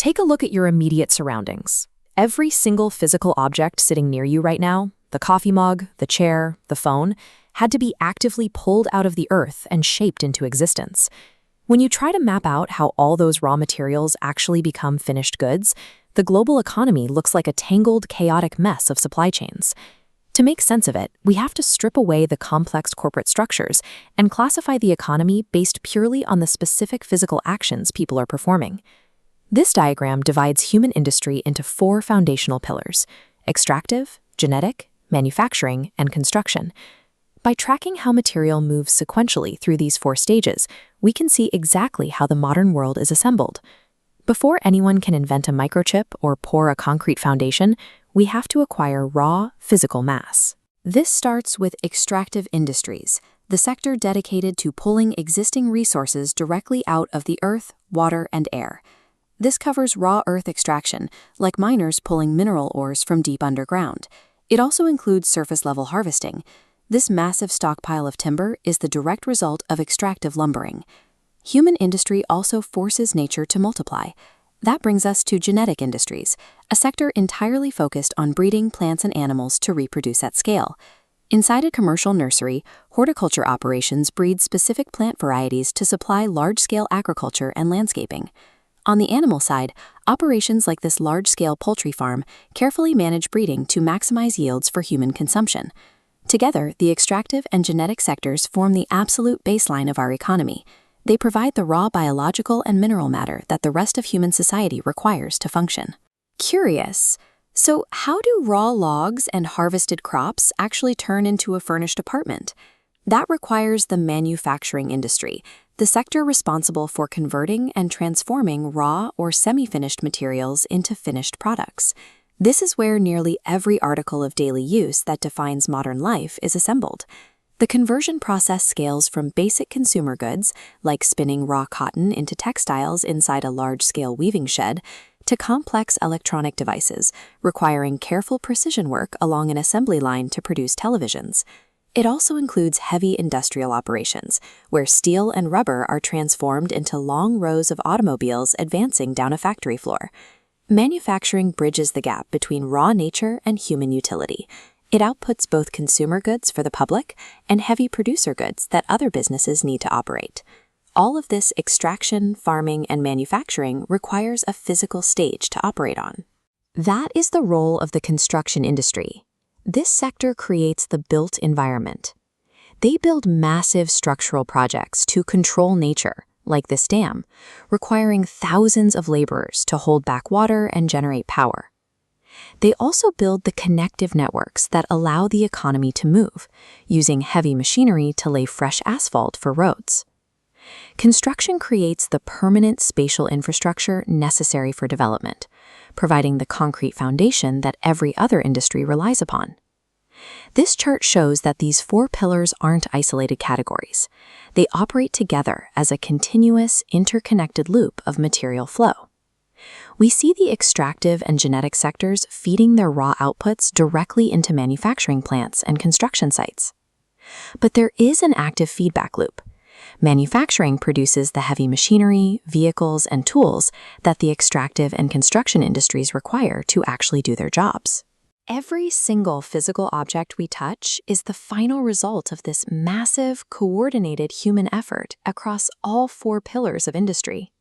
Take a look at your immediate surroundings. Every single physical object sitting near you right now, the coffee mug, the chair, the phone, had to be actively pulled out of the earth and shaped into existence. When you try to map out how all those raw materials actually become finished goods, the global economy looks like a tangled, chaotic mess of supply chains. To make sense of it, we have to strip away the complex corporate structures and classify the economy based purely on the specific physical actions people are performing. This diagram divides human industry into 4 foundational pillars: extractive, genetic, manufacturing, and construction. By tracking how material moves sequentially through these 4 stages, we can see exactly how the modern world is assembled. Before anyone can invent a microchip or pour a concrete foundation, we have to acquire raw, physical mass. This starts with extractive industries, the sector dedicated to pulling existing resources directly out of the earth, water, and air. This covers raw earth extraction, like miners pulling mineral ores from deep underground. It also includes surface-level harvesting. This massive stockpile of timber is the direct result of extractive lumbering. Human industry also forces nature to multiply. That brings us to genetic industries, a sector entirely focused on breeding plants and animals to reproduce at scale. Inside a commercial nursery, horticulture operations breed specific plant varieties to supply large-scale agriculture and landscaping. On the animal side, operations like this large-scale poultry farm carefully manage breeding to maximize yields for human consumption. Together, the extractive and genetic sectors form the absolute baseline of our economy. They provide the raw biological and mineral matter that the rest of human society requires to function. Curious. So how do raw logs and harvested crops actually turn into a furnished apartment? That requires the manufacturing industry, the sector responsible for converting and transforming raw or semi-finished materials into finished products. This is where nearly every article of daily use that defines modern life is assembled. The conversion process scales from basic consumer goods, like spinning raw cotton into textiles inside a large-scale weaving shed, to complex electronic devices, requiring careful precision work along an assembly line to produce televisions. It also includes heavy industrial operations, where steel and rubber are transformed into long rows of automobiles advancing down a factory floor. Manufacturing bridges the gap between raw nature and human utility. It outputs both consumer goods for the public and heavy producer goods that other businesses need to operate. All of this extraction, farming, and manufacturing requires a physical stage to operate on. That is the role of the construction industry. This sector creates the built environment. They build massive structural projects to control nature, like this dam, requiring thousands of laborers to hold back water and generate power. They also build the connective networks that allow the economy to move, using heavy machinery to lay fresh asphalt for roads. Construction creates the permanent spatial infrastructure necessary for development, providing the concrete foundation that every other industry relies upon. This chart shows that these 4 pillars aren't isolated categories. They operate together as a continuous, interconnected loop of material flow. We see the extractive and genetic sectors feeding their raw outputs directly into manufacturing plants and construction sites. But there is an active feedback loop. Manufacturing produces the heavy machinery, vehicles, and tools that the extractive and construction industries require to actually do their jobs. Every single physical object we touch is the final result of this massive, coordinated human effort across all 4 pillars of industry.